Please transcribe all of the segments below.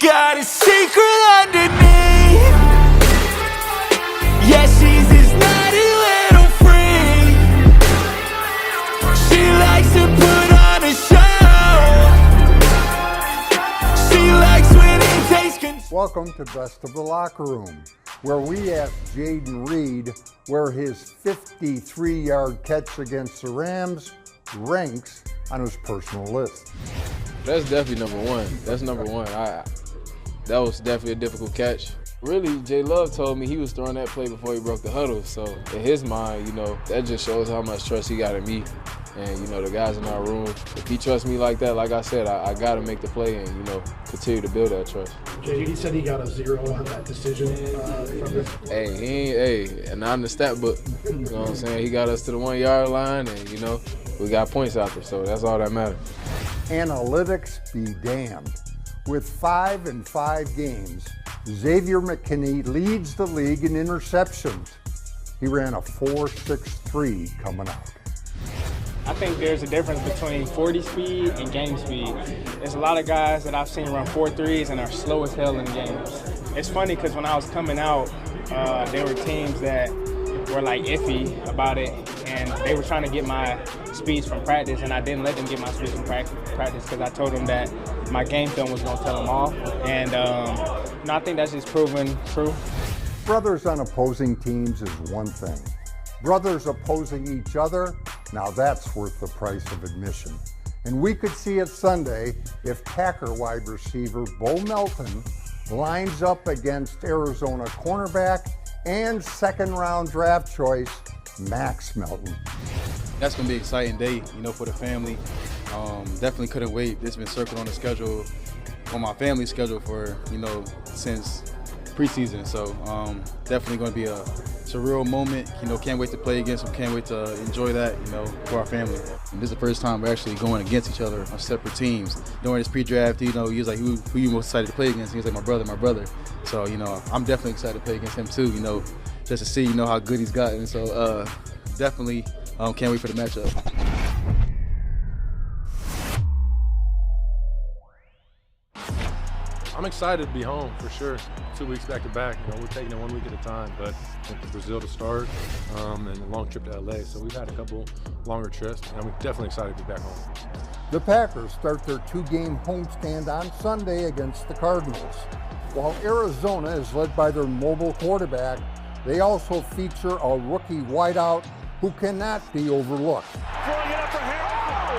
got a secret underneath. Yeah, she's this naughty little freak. She likes to put on a show. She likes when it takes control. Welcome to Best of the Locker Room, where we ask Jayden Reed where his 53-yard catch against the Rams ranks on his personal list. That's definitely number one. That's number one. That was definitely a difficult catch. Really, Jay Love told me he was throwing that play before he broke the huddle. So in his mind, that just shows how much trust he got in me. And, the guys in our room, if he trusts me like that, like I said, I got to make the play and, continue to build that trust. Jay, he said he got a 0 on that decision from this. Hey, and I'm the stat book. You know what I'm saying? He got us to the 1 yard line and, we got points out there. So that's all that matters. Analytics be damned. With 5 in 5 games, Xavier McKinney leads the league in interceptions. He ran a 4.63 coming out. I think there's a difference between 40 speed and game speed. There's a lot of guys that I've seen run 4.3s and are slow as hell in games. It's funny because when I was coming out, there were teams that were like iffy about it, and they were trying to get my speeds from practice, and I didn't let them get my speeds from practice because I told them that my game film was going to tell them off. And I think that's just proven true. Brothers on opposing teams is one thing. Brothers opposing each other, now that's worth the price of admission. And we could see it Sunday if Packer wide receiver Bo Melton lines up against Arizona cornerback and second-round draft choice Max Melton. That's going to be an exciting day, for the family. Definitely couldn't wait. It's been circled on the schedule, on my family's schedule for, since preseason. So definitely going to be a surreal moment. Can't wait to play against them. Can't wait to enjoy that, for our family. And this is the first time we're actually going against each other on separate teams. During this pre-draft, he was like, who you most excited to play against? He was like, my brother. So, I'm definitely excited to play against him too, just to see, how good he's gotten. So definitely can't wait for the matchup. I'm excited to be home for sure. 2 weeks back to back. We're taking it 1 week at a time, but went to Brazil to start and a long trip to LA. So we've had a couple longer trips, and I'm definitely excited to be back home. The Packers start their 2-game homestand on Sunday against the Cardinals. While Arizona is led by their mobile quarterback, they also feature a rookie wideout who cannot be overlooked. Throwing it up for Harris.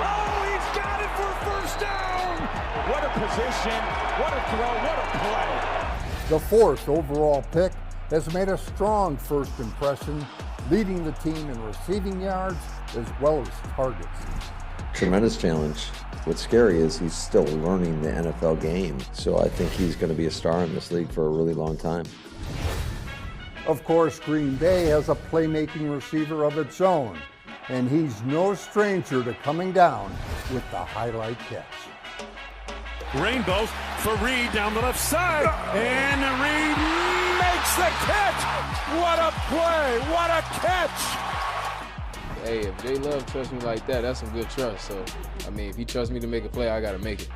Oh, he's got it for a first down. What a position, what a throw, what a play. The 4th overall pick has made a strong first impression, leading the team in receiving yards as well as targets. Tremendous challenge. What's scary is he's still learning the NFL game, so I think he's going to be a star in this league for a really long time. Of course, Green Bay has a playmaking receiver of its own, and he's no stranger to coming down with the highlight catch. Rainbow for Reed down the left side, and Reed makes the catch. What a play, what a catch. Hey, if Jay Love trusts me like that, that's some good trust. So, if he trusts me to make a play, I got to make it.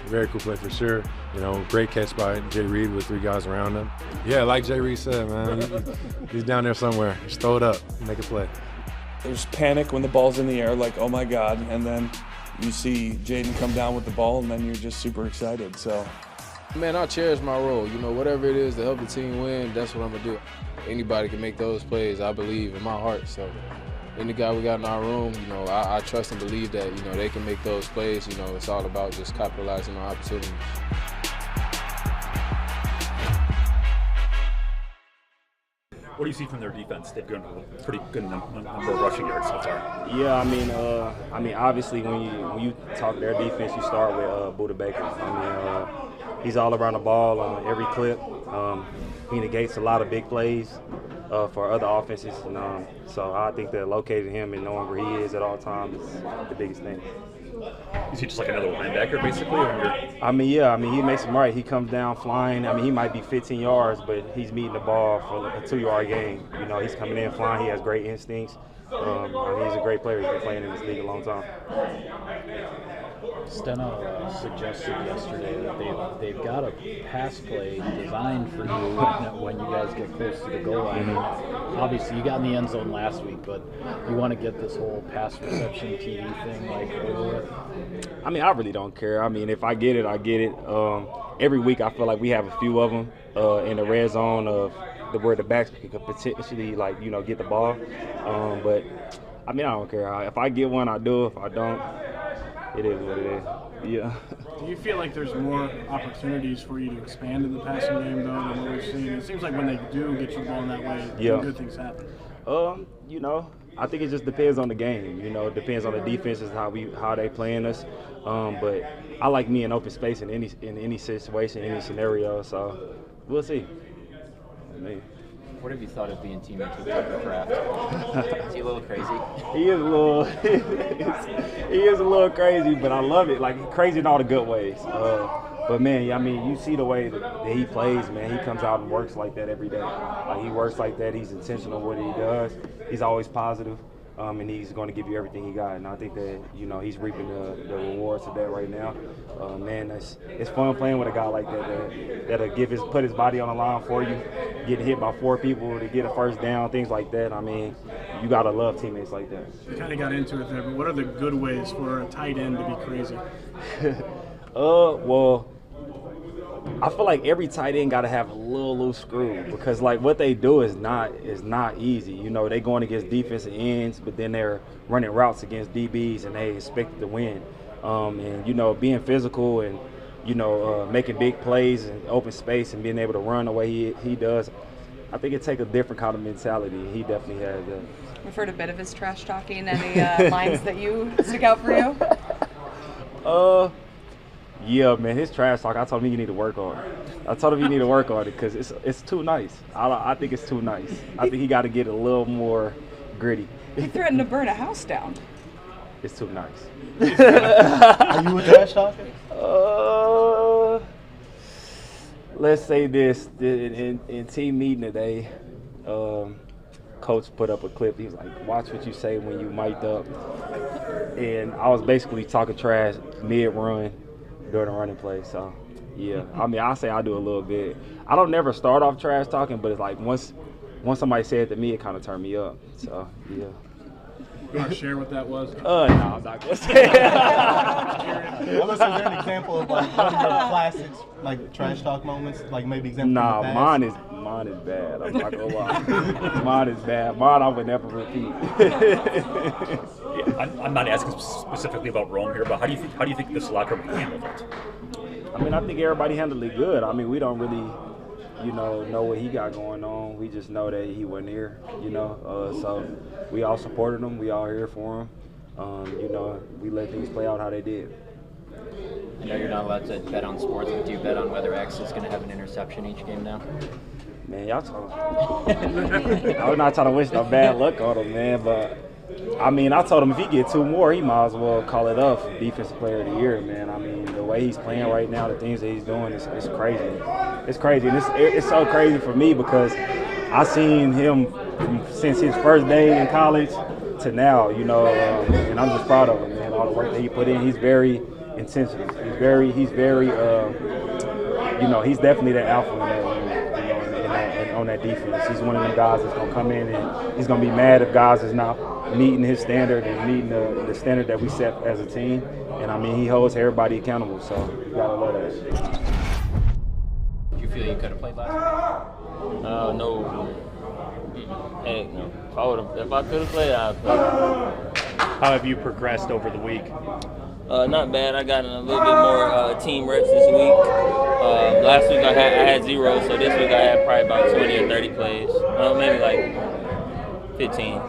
Very cool play for sure. Great catch by Jay Reed with 3 guys around him. Yeah, like Jay Reed said, man, he's down there somewhere. Just throw it up, make a play. There's panic when the ball's in the air, like, oh my God, and then you see Jayden come down with the ball, and then you're just super excited. So, man, I cherish my role. Whatever it is to help the team win, that's what I'm gonna do. Anybody can make those plays, I believe, in my heart. So, any guy we got in our room, I trust and believe that, they can make those plays. It's all about just capitalizing on opportunities. What do you see from their defense? They've gotten a pretty good number of rushing yards so far. Yeah, obviously when you talk their defense, you start with Budda Baker. He's all around the ball on every clip. He negates a lot of big plays for other offenses, and so I think that locating him and knowing where he is at all times is the biggest thing. Is he just like another linebacker, basically? He makes him right. He comes down flying. He might be 15 yards, but he's meeting the ball for a 2-yard gain. He's coming in flying. He has great instincts. He's a great player. He's been playing in this league a long time. Steno suggested yesterday that they've got a pass play designed for you when you guys get close to the goal line. Obviously, you got in the end zone last week, but you want to get this whole pass reception TV thing over with? I mean, I really don't care. I mean, if I get it, I get it. Every week, I feel like we have a few of them in the red zone of where the backs could potentially, get the ball. But I mean, I don't care. If I get one, I do. If I don't, it is what it is. Yeah. Do you feel like there's more opportunities for you to expand in the passing game, though, than what we've seen? It seems like when they do get you the ball in that way, good things happen. I think it just depends on the game. It depends on the defenses, how they playing us. But I like me in open space in any situation, any scenario. So we'll see. What have you thought of being teammates with Tucker Kraft? Is he a little crazy? He is a little. He is a little crazy, but I love it. Like, crazy in all the good ways. But man, I mean, you see the way that he plays, man. He comes out and works like that every day. Like, he works like that. He's intentional what he does. He's always positive. And he's going to give you everything he got. And I think that, he's reaping the rewards of that right now. Man, it's fun playing with a guy like that'll put his body on the line for you, getting hit by 4 people to get a first down, things like that. I mean, you got to love teammates like that. You kind of got into it there, but what are the good ways for a tight end to be crazy? Well, I feel like every tight end got to have a little loose screw because, what they do is not easy. They going against defensive ends, but then they're running routes against DBs, and they expect to win. And, being physical and, making big plays in open space and being able to run the way he does, I think it takes a different kind of mentality. He definitely has that. We've heard a bit of his trash talking. Any lines that you stick out for you? Yeah, man, his trash talk, I told him you need to work on it. I told him you need to work on it because it's too nice. I think it's too nice. I think he got to get a little more gritty. He threatened to burn a house down. It's too nice. Are you a trash talker? Let's say this. In team meeting today, Coach put up a clip. He was like, watch what you say when you mic'd up. And I was basically talking trash mid-run during a running play. So, yeah. I mean, I say I do a little bit. I don't never start off trash talking, but it's like once somebody said it to me, it kind of turned me up. So, yeah. You want to share what that was? No, I'm not going to say it. Unless there's an example of one of your classics, trash talk moments, maybe example Nah, from the past? mine is bad. I'm not gonna lie. Mine is bad. Mine I would never repeat. Yeah, I'm not asking specifically about Rome here, but how do you think this locker room handled it? I mean, I think everybody handled it good. I mean, we don't really, know what he got going on. We just know that he wasn't here, so we all supported him. We all here for him. We let things play out how they did. I know you're not allowed to bet on sports, but do you bet on whether X is going to have an interception each game now? Man, y'all talking. I was not trying to wish no bad luck on him, man, but I mean, I told him if he get 2 more, he might as well call it up for Defensive Player of the Year, man. I mean, the way he's playing right now, the things that he's doing, it's crazy. It's crazy, and it's so crazy for me because I seen him since his first day in college to now, and I'm just proud of him, man. All the work that he put in, he's very intentional. He's very, he's definitely the alpha on that defense. He's one of them guys that's gonna come in and he's gonna be mad if guys is not meeting his standard and meeting the standard that we set as a team. And I mean, he holds everybody accountable, so you gotta love that. Do you feel you could have played last week? No. Heck no. If I could have played, I'd play. How have you progressed over the week? Not bad. I got in a little bit more team reps this week. Last week I had 0, so this week I had probably about 20 or 30 plays. Maybe like 15.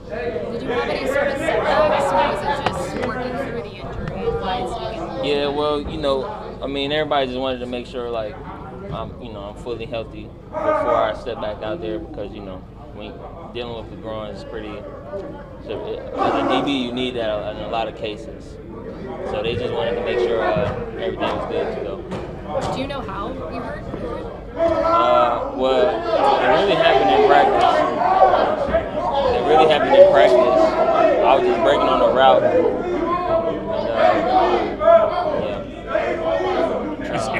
Did you have any sort of setbacks, or was it just working through the injury? Yeah, well, everybody just wanted to make sure I'm fully healthy before I step back out there because when dealing with the groin is pretty. So as a DB, you need that in a lot of cases. So they just wanted to make sure everything was good to go. Do you know how you hurt? Well, it really happened in practice. I was just breaking on the route,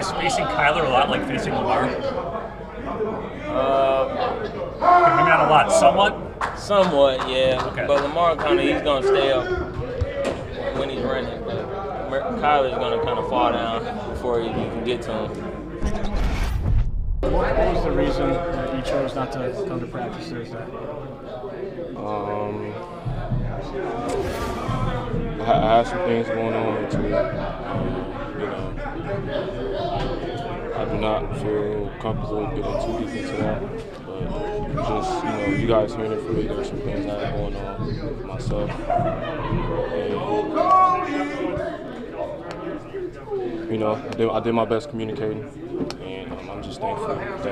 Is facing Kyler a lot like facing Lamar? Maybe not a lot, somewhat? Somewhat, yeah. Okay. But Lamar he's going to stay up when he's running. But Kyler's going to kind of fall down before you can get to him. What was the reason that you chose not to come to practice Thursday? I had some things going on into it. I do not feel comfortable getting too deep into that. But just, you guys hearing it from me, there's some things I have going on with myself. And, I did my best communicating, and I'm just thankful that,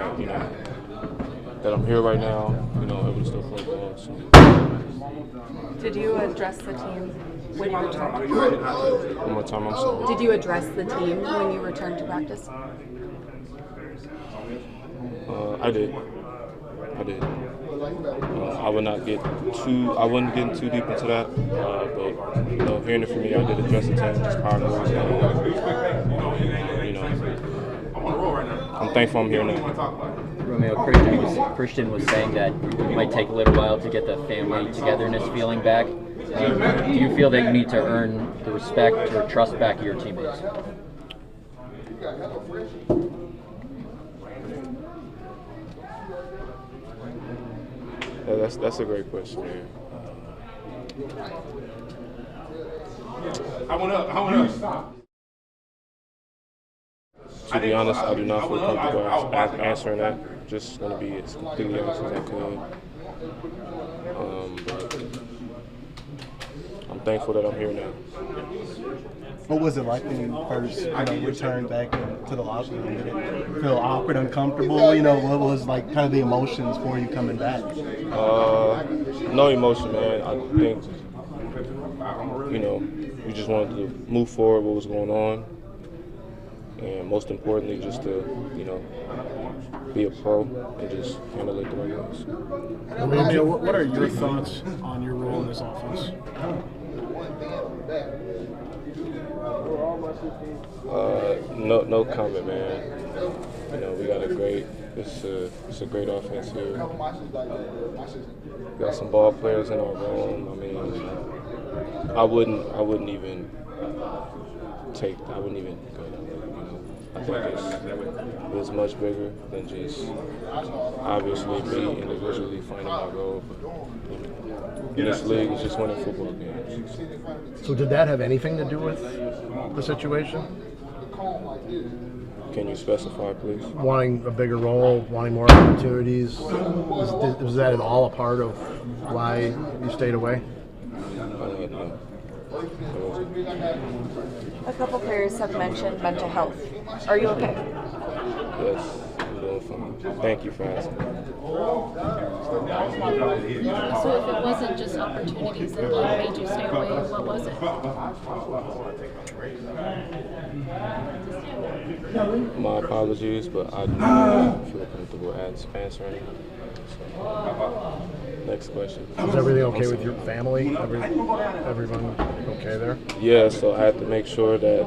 that I'm here right now, able to still play ball. So. Did you address the team when you returned? One more time, I'm sorry. Did you address the team when you returned to practice? I did. I wouldn't get too deep into that, but hearing it from me, I did address the team, just how it goes. I'm thankful I'm here now. Romeo, Christian was saying that it might take a little while to get the family togetherness feeling back. Do you feel that you need to earn the respect or trust back of your teammates? Yeah, that's a great question, man. I went up. Stop. To be honest, I do not feel comfortable answering that. Just going to be as completely honest as I could. But I'm thankful that I'm here now. What was it like when you first returned back to the locker room? Did it feel awkward, uncomfortable? What was like kind of the emotions for you coming back? No emotion, man. I think, we just wanted to move forward what was going on. And most importantly, just to, be a pro and just handle it the right ways. Romeo, what are your thoughts on your role in this offense? No comment, man. We got it's a great offense here. We got some ball players in our room. I wouldn't even go. I think it's much bigger than just obviously me individually finding my role. But in this league, it's just winning football games. So did that have anything to do with the situation? Can you specify, please? Wanting a bigger role, wanting more opportunities. Was that at all a part of why you stayed away? No. A couple players have mentioned mental health. Are you okay? Yes, I'm doing fine. Thank you for asking. So if it wasn't just opportunities that made you stay away, what was it? My apologies, but I do not feel comfortable answering. Next question. Is everything okay with your family? Everyone okay there? Yeah, so I had to make sure that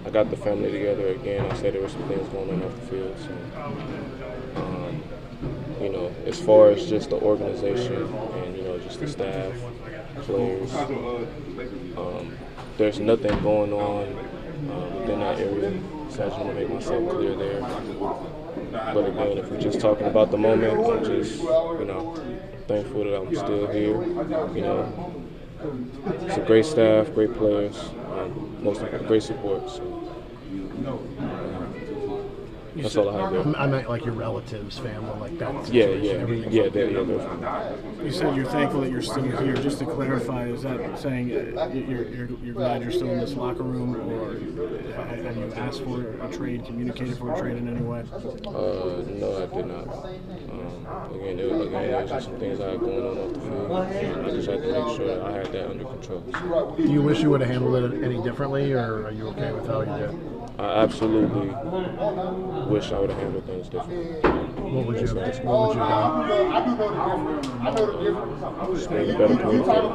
I got the family together again. I said there were some things going on off the field. So, as far as just the organization and, just the staff, players, there's nothing going on within that area. So I just want to make myself clear there. But again, if we're just talking about the moment, I'm just, thankful that I'm still here. It's a great staff, great players, most important, great support. So, that's all I have there. I meant like your relatives, family, like that. Yeah. You said you're thankful that you're still here. Just to clarify, is that saying you're glad you're still in this locker room, or have you asked for a trade, communicated for a trade in any way? No, I did not. Again, there was just some things I had going on off the field, and I just had to make sure that I had that under control. Do you wish you would have handled it any differently, or are you okay with how you did? I absolutely wish I would have handled things differently. What would you have done? Just maybe better communicator.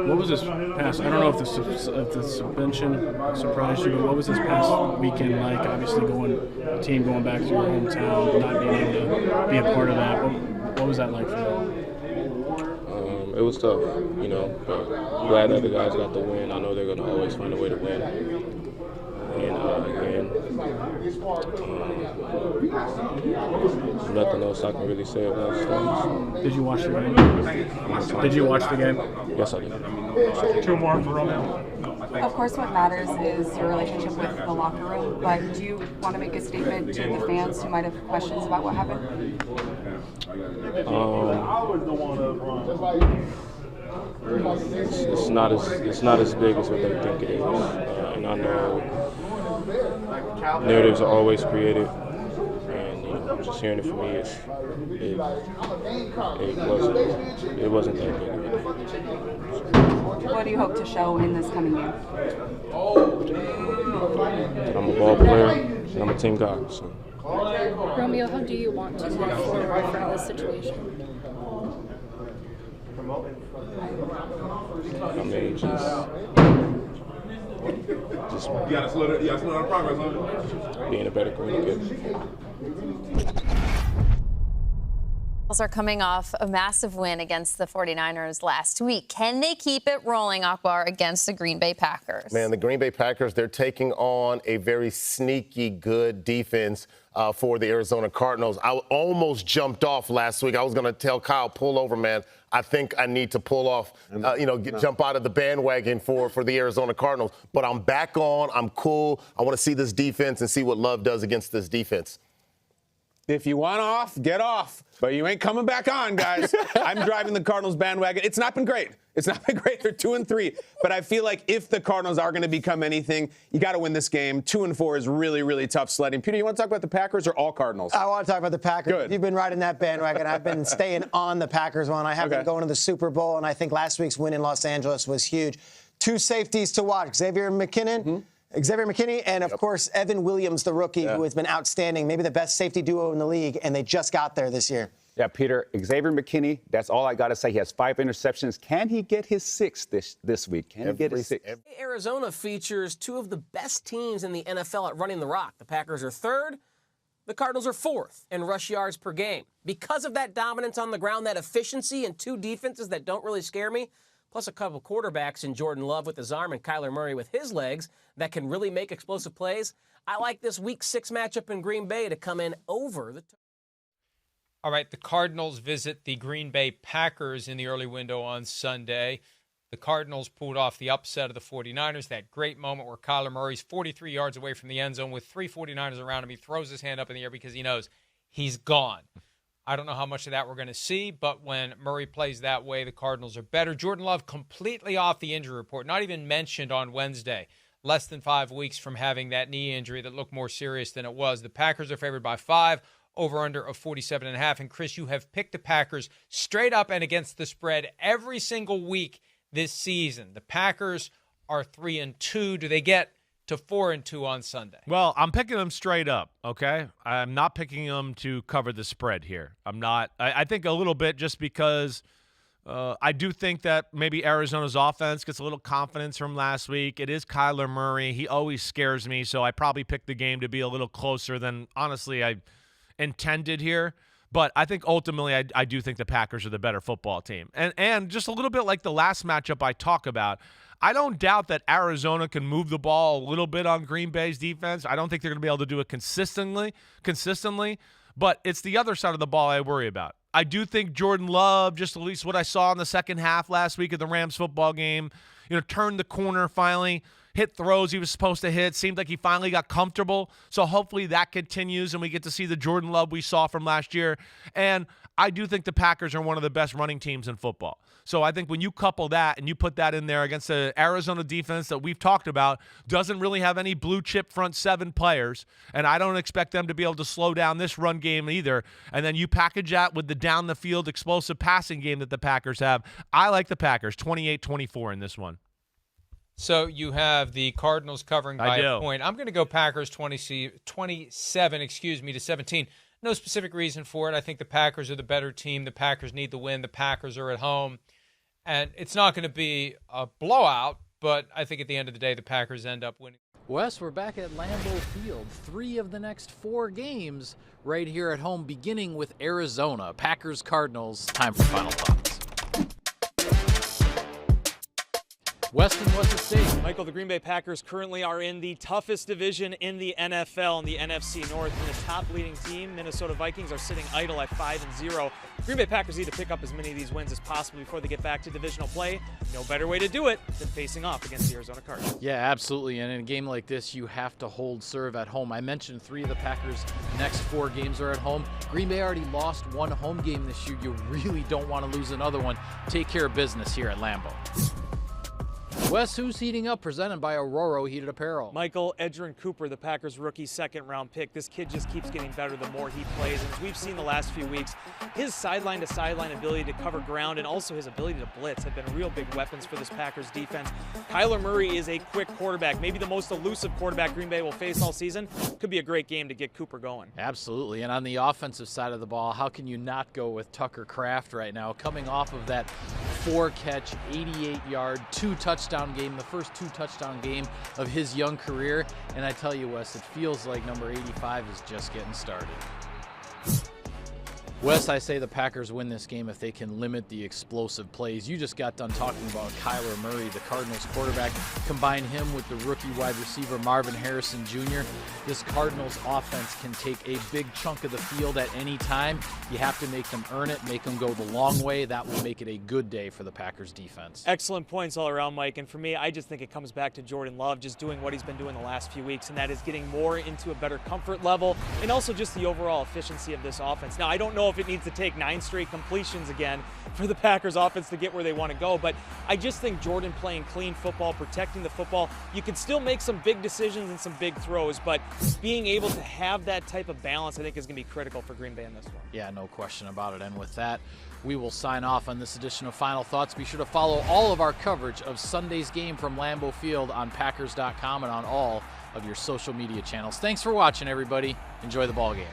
What was this past? I don't know if the suspension surprised you, but what was this past weekend like? Obviously, a team going back to your hometown, not being able to be a part of that. What was that like for you? It was tough, you know, but glad that the guys got the win. I know they're going to always find a way to win. And again, nothing else I can really say about this. Did you watch the game? Did you watch the game? Yes, I did. 2 more for Romeo. Of course, what matters is your relationship with the locker room, but do you want to make a statement to the fans who might have questions about what happened? It's not as big as what they think it is, and I know narratives are always created, and you know, just hearing it from me, it wasn't that big. What do you hope to show in this coming year? I'm a ball player, and I'm a team guy. So. Romeo, how do you want to move forward from this situation? I mean, just You gotta slow down the progress, being a better communicator. Are coming off a massive win against the 49ers last week. Can they keep it rolling, Akbar, against the Green Bay Packers? Man, the Green Bay Packers, they're taking on a very sneaky good defense for the Arizona Cardinals. I almost jumped off last week. I was going to tell Kyle, pull over, man. I think I need to pull off, jump out of the bandwagon for the Arizona Cardinals. But I'm back on. I'm cool. I want to see this defense and see what Love does against this defense. If you want off, get off. But you ain't coming back on, guys. I'm driving the Cardinals bandwagon. It's not been great. They're 2-3. But I feel like if the Cardinals are going to become anything, you got to win this game. 2-4 is really, really tough sledding. Peter, you want to talk about the Packers or all Cardinals? I want to talk about the Packers. Good. You've been riding that bandwagon. I've been staying on the Packers one. I have been going to the Super Bowl, and I think last week's win in Los Angeles was huge. 2 safeties to watch. Xavier McKinney, and, of course, Evan Williams, the rookie, who has been outstanding, maybe the best safety duo in the league, and they just got there this year. Yeah, Peter, Xavier McKinney, that's all I got to say. He has 5 interceptions. Can he get his 6th this week? Can he get his 6th? Arizona features 2 of the best teams in the NFL at running the rock. The Packers are 3rd. The Cardinals are 4th in rush yards per game. Because of that dominance on the ground, that efficiency, and 2 defenses that don't really scare me, plus a couple quarterbacks in Jordan Love with his arm and Kyler Murray with his legs that can really make explosive plays, I like this Week 6 matchup in Green Bay to come in over the All right, the Cardinals visit the Green Bay Packers in the early window on Sunday. The Cardinals pulled off the upset of the 49ers, that great moment where Kyler Murray's 43 yards away from the end zone with 3 49ers around him. He throws his hand up in the air because he knows he's gone. I don't know how much of that we're going to see, but when Murray plays that way, the Cardinals are better. Jordan Love completely off the injury report, not even mentioned on Wednesday. Less than 5 weeks from having that knee injury that looked more serious than it was. The Packers are favored by 5, over-under of 47.5. And, Chris, you have picked the Packers straight up and against the spread every single week this season. The Packers are 3-2. Do they get to 4-2 on Sunday? Well, I'm picking them straight up, okay? I'm not picking them to cover the spread here. I'm not. I think a little bit just because I do think that maybe Arizona's offense gets a little confidence from last week. It is Kyler Murray. He always scares me, so I probably picked the game to be a little closer than, honestly, I intended here. But I think ultimately I do think the Packers are the better football team. And just a little bit like the last matchup I talk about, I don't doubt that Arizona can move the ball a little bit on Green Bay's defense. I don't think they're going to be able to do it consistently, but it's the other side of the ball I worry about. I do think Jordan Love, just at least what I saw in the second half last week of the Rams football game, turned the corner finally, hit throws he was supposed to hit. Seemed like he finally got comfortable. So hopefully that continues and we get to see the Jordan Love we saw from last year. And I do think the Packers are one of the best running teams in football. So I think when you couple that and you put that in there against the Arizona defense that we've talked about, doesn't really have any blue chip front 7 players, and I don't expect them to be able to slow down this run game either. And then you package that with the down the field explosive passing game that the Packers have. I like the Packers 28-24 in this one. So you have the Cardinals covering by a point. I'm going to go Packers 27, to 17. No specific reason for it. I think the Packers are the better team. The Packers need the win. The Packers are at home. And it's not going to be a blowout, but I think at the end of the day, the Packers end up winning. Wes, we're back at Lambeau Field. 3 of the next 4 games right here at home, beginning with Arizona. Packers-Cardinals. Time for final thoughts. Weston, what's at stake? Michael, the Green Bay Packers currently are in the toughest division in the NFL, in the NFC North. And the top leading team, Minnesota Vikings, are sitting idle at 5-0. Green Bay Packers need to pick up as many of these wins as possible before they get back to divisional play. No better way to do it than facing off against the Arizona Cardinals. Yeah, absolutely. And in a game like this, you have to hold serve at home. I mentioned 3 of the Packers' next 4 games are at home. Green Bay already lost 1 home game this year. You really don't want to lose another one. Take care of business here at Lambeau. Wes, who's heating up? Presented by Aurora Heated Apparel. Michael Edgerrin Cooper, the Packers rookie 2nd-round pick. This kid just keeps getting better the more he plays. And as we've seen the last few weeks, his sideline-to-sideline ability to cover ground and also his ability to blitz have been real big weapons for this Packers defense. Kyler Murray is a quick quarterback, maybe the most elusive quarterback Green Bay will face all season. Could be a great game to get Cooper going. Absolutely. And on the offensive side of the ball, how can you not go with Tucker Kraft right now, coming off of that 4-catch, 88-yard, 2-touchdown game, the first 2-touchdown game of his young career. And I tell you, Wes, it feels like number 85 is just getting started. Wes, I say the Packers win this game if they can limit the explosive plays. You just got done talking about Kyler Murray, the Cardinals quarterback. Combine him with the rookie wide receiver Marvin Harrison Jr. This Cardinals offense can take a big chunk of the field at any time. You have to make them earn it, make them go the long way. That will make it a good day for the Packers defense. Excellent points all around, Mike. And for me, I just think it comes back to Jordan Love just doing what he's been doing the last few weeks, and that is getting more into a better comfort level and also just the overall efficiency of this offense. Now, I don't know if it needs to take 9 straight completions again for the Packers offense to get where they want to go, but I just think Jordan playing clean football, protecting the football, you can still make some big decisions and some big throws, but being able to have that type of balance I think is going to be critical for Green Bay in this one. Yeah, no question about it. And with that, we will sign off on this edition of Final Thoughts. Be sure to follow all of our coverage of Sunday's game from Lambeau Field on Packers.com and on all of your social media channels. Thanks for watching, everybody. Enjoy the ball game.